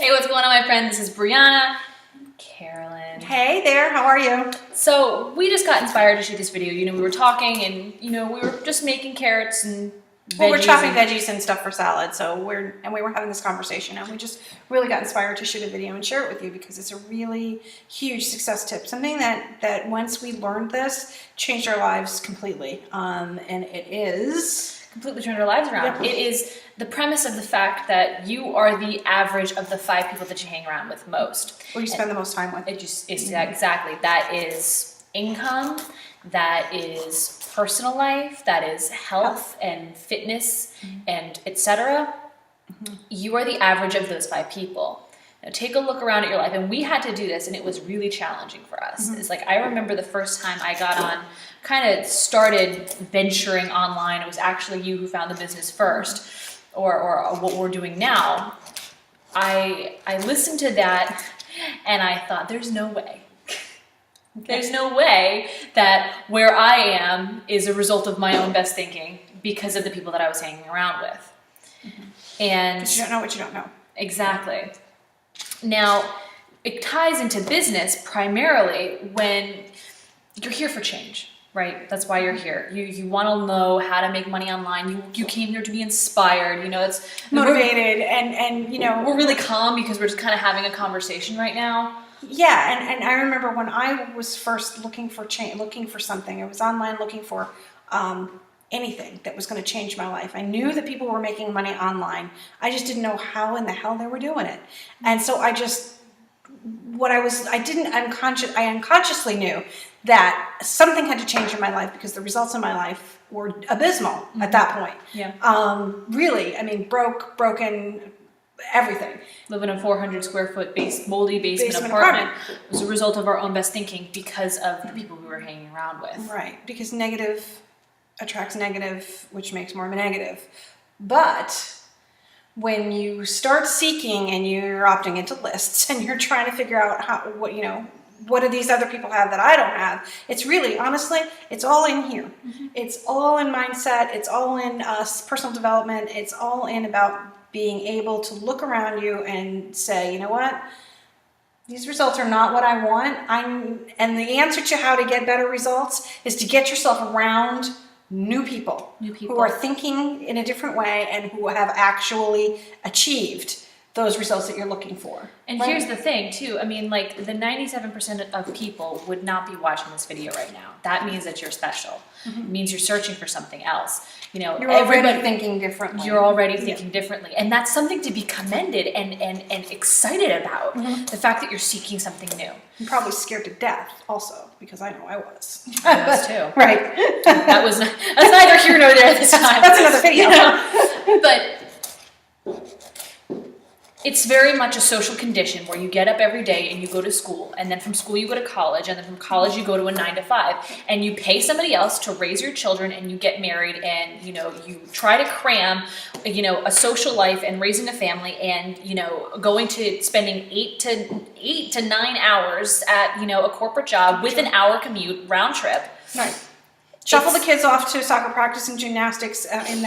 Hey, what's going on, my friend? This is Brianna. Carolyn. Hey there, how are you? So we just got inspired to shoot this video. We were talking and, we were just making carrots and veggies. Well, we're chopping veggies and stuff for salad, we were having this conversation and we just really got inspired to shoot a video and share it with you because it's a really huge success tip. Something that once we learned this, changed our lives completely. And it is... completely turned our lives around. Yep. It is the premise of the fact that you are the average of the 5 people that you hang around with most. Or you spend the most time with. Exactly. That is income, that is personal life, that is health and fitness and etc. You are the average of those 5 people. Now take a look around at your life, and we had to do this, and it was really challenging for us. It's like, I remember the first time I got on, kind of started venturing online. It was actually you who found the business first, or what we're doing now. I listened to that, and I thought, there's no way. There's no way that where I am is a result of my own best thinking because of the people that I was hanging around with. And because you don't know what you don't know. Exactly. Now, it ties into business primarily when you're here for change, right? That's why you're here. You want to know how to make money online. You came here to be inspired. It's motivated, and we're really calm because we're just kind of having a conversation right now. Yeah, and I remember when I was first looking for something. I was online looking for anything that was going to change my life. I knew that people were making money online. I just didn't know how in the hell they were doing it. And so I unconsciously knew that something had to change in my life because the results in my life were abysmal at that point. Yeah. Really, I mean, broken, everything. Live in a 400 square foot moldy basement apartment was a result of our own best thinking because of the people we were hanging around with. Right, because negative attracts negative, which makes more negative. But when you start seeking and you're opting into lists and you're trying to figure out what do these other people have that I don't have, it's really, honestly, it's all in here. It's all in mindset. It's all in personal development. It's all in about being able to look around you and say, you know what? These results are not what I want. And the answer to how to get better results is to get yourself around new people who are thinking in a different way and who have actually achieved those results that you're looking for. And here's the thing too, I mean, like the 97% of people would not be watching this video right now. That means that you're special. It means you're searching for something else. You're already thinking differently. You're already thinking differently. And that's something to be commended and excited about. The fact that you're seeking something new. I'm probably scared to death also, because I know I was. I was too. Right. That's neither here nor there this time. That's another video. But it's very much a social condition where you get up every day and you go to school, and then from school you go to college, and then from college you go to a 9-to-5, and you pay somebody else to raise your children, and you get married, and you try to cram a social life and raising a family, and going to spending 8 to 9 hours at a corporate job with an hour commute round trip. Right. Shuffle the kids off to soccer practice and gymnastics in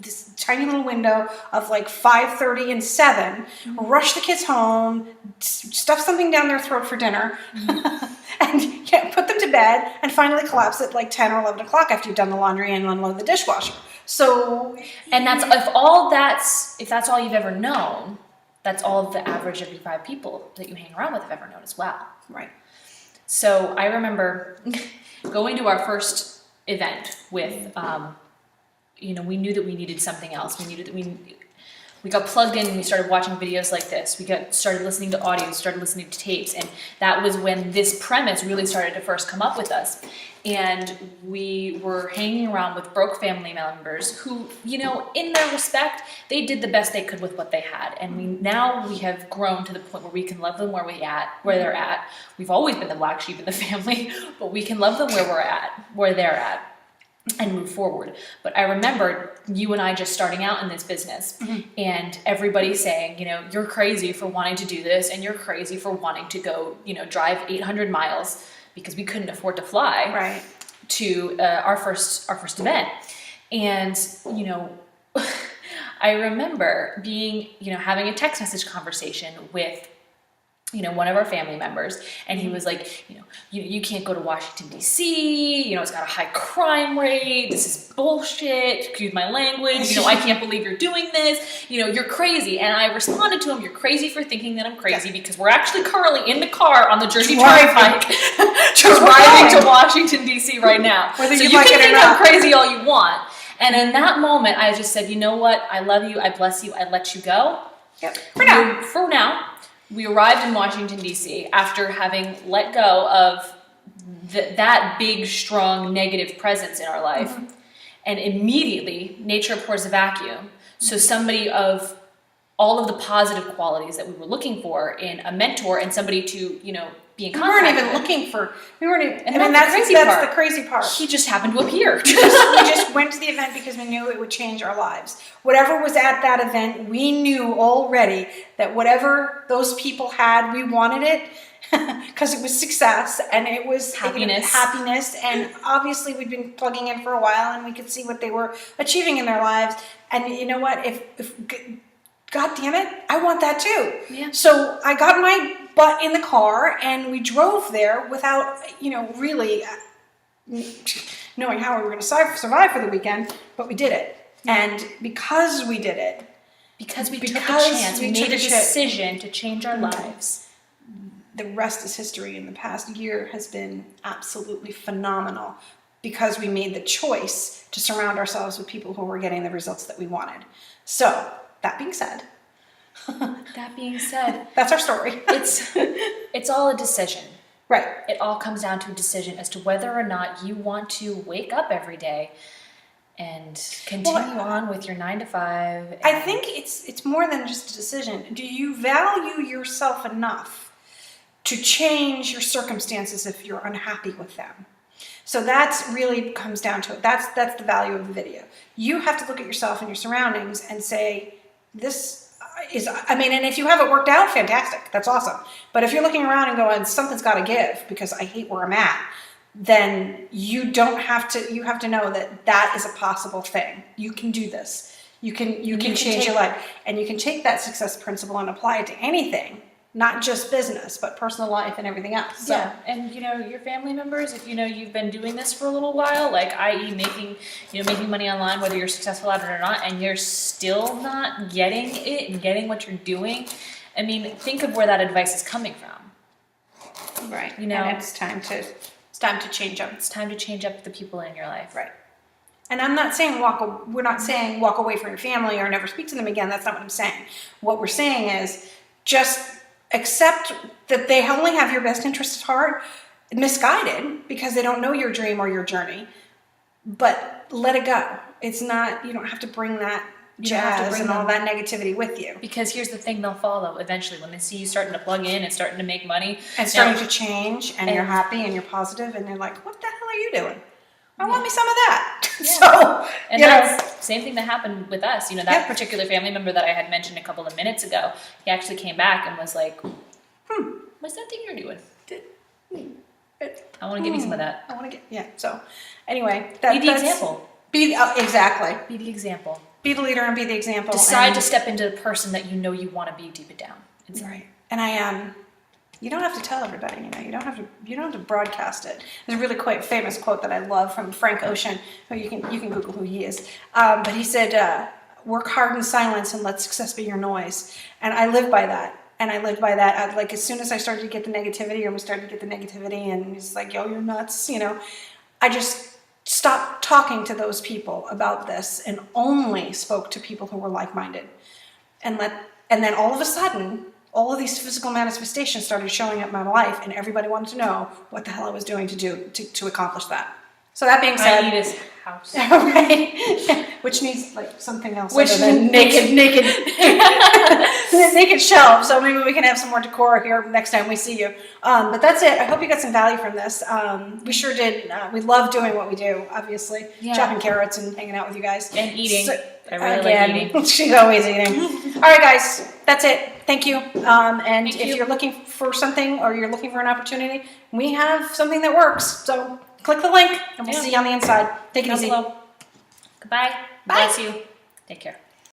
this tiny little window of like 5:30 and 7. Rush the kids home, stuff something down their throat for dinner, and put them to bed, and finally collapse at like 10 or 11 o'clock after you've done the laundry and unload the dishwasher. So, and that's if that's all you've ever known, that's all the average of the 5 people that you hang around with have ever known as well. Right. So I remember going to our first event with, we knew that we needed something else. We needed that we got plugged in and we started watching videos like this. We started listening to audio, started listening to tapes, and that was when this premise really started to first come up with us. And we were hanging around with broke family members who, in their respect, they did the best they could with what they had. And now we have grown to the point where we can love them where they're at. We've always been the black sheep in the family, but we can love them where they're at, and move forward. But I remember you and I just starting out in this business, and everybody saying, you're crazy for wanting to do this, and you're crazy for wanting to go, drive 800 miles because we couldn't afford to fly to our first event. And I remember being, having a text message conversation with one of our family members, and he was like, you can't go to Washington, D.C., it's got a high crime rate, this is bullshit, excuse my language, I can't believe you're doing this, you're crazy. And I responded to him, you're crazy for thinking that I'm crazy, because we're actually currently in the car on the Jersey Turnpike, driving to Washington, D.C. right now. Whether so you you like can it or think not. I'm crazy all you want. And in that moment, I just said, you know what, I love you, I bless you, I let you go. Yep. For now. We arrived in Washington, D.C. after having let go of that big, strong, negative presence in our life. Mm-hmm. And immediately, nature pours a vacuum. So somebody of all of the positive qualities that we were looking for in a mentor and somebody to, be in contact with. We weren't even looking for, and that's the crazy part. He just happened to appear. we just went to the event because we knew it would change our lives. Whatever was at that event, we knew already that whatever those people had, we wanted it because it was success and it was happiness. And obviously we'd been plugging in for a while and we could see what they were achieving in their lives. And you know what? If God damn it, I want that too. Yeah. So I got my butt in the car and we drove there without, really knowing how we were going to survive for the weekend, but we did it. And because we did it, because we took a chance, we made a decision to change our lives. The rest is history. And the past year has been absolutely phenomenal because we made the choice to surround ourselves with people who were getting the results that we wanted. So that being said, that's our story. It's all a decision. Right. It all comes down to a decision as to whether or not you want to wake up every day and continue on with your 9 to 5. I think it's more than just a decision. Do you value yourself enough to change your circumstances if you're unhappy with them? So that's really comes down to it. That's the value of the video. You have to look at yourself and your surroundings and say, this is, and if you have it worked out, fantastic. That's awesome. But if you're looking around and going, something's got to give because I hate where I'm at, then you have to know that is a possible thing. You can do this. You can change your life. And you can take that success principle and apply it to anything, not just business, but personal life and everything else. So. Yeah, and your family members, if you've been doing this for a little while, like i.e. making money online, whether you're successful at it or not, and you're still not getting it and getting what you're doing, think of where that advice is coming from. Right. And it's time to change them. It's time to change up the people in your life. Right. And I'm not saying we're not saying walk away from your family or never speak to them again. That's not what I'm saying. What we're saying is just accept that they only have your best interest at heart, misguided because they don't know your dream or your journey, but let it go. It's not, you don't have to bring that jazz and all that negativity with you. Because here's the thing, they'll follow eventually when they see you starting to plug in and starting to make money. And starting to change and you're happy and you're positive and they're like, what the hell are you doing? I want me some of that. Yeah. So, and that's the same thing that happened with us. That particular family member that I had mentioned a couple of minutes ago, he actually came back and was like, what's that thing you're doing? I want to give you some of that. I want to so anyway. Be the example. Exactly. Be the example. Be the leader and be the example. Decide to step into the person that you want to be deep down. Right. And you don't have to tell everybody, you don't have to broadcast it. There's a really famous quote that I love from Frank Ocean, who you can Google who he is. But he said, work hard in silence and let success be your noise. And I live by that. And I lived by that. Like as soon as I started to get the negativity, or we started to get the negativity and it's like, yo, you're nuts, I just stopped talking to those people about this and only spoke to people who were like-minded. And then all of a sudden, all of these physical manifestations started showing up in my life, and everybody wanted to know what the hell I was doing to accomplish that. So that being said, I need his house, right? Which needs something else other than naked shelves. So maybe we can have some more decor here next time we see you. But that's it. I hope you got some value from this. We sure did. We love doing what we do. Obviously, chopping carrots and hanging out with you guys and eating. So, I really like eating. She's always eating. All right, guys, that's it. Thank you. And if you're looking for something or you're looking for an opportunity, we have something that works. So click the link and we'll see you on the inside. Take it easy. Goodbye. Bye. Bless you. Take care.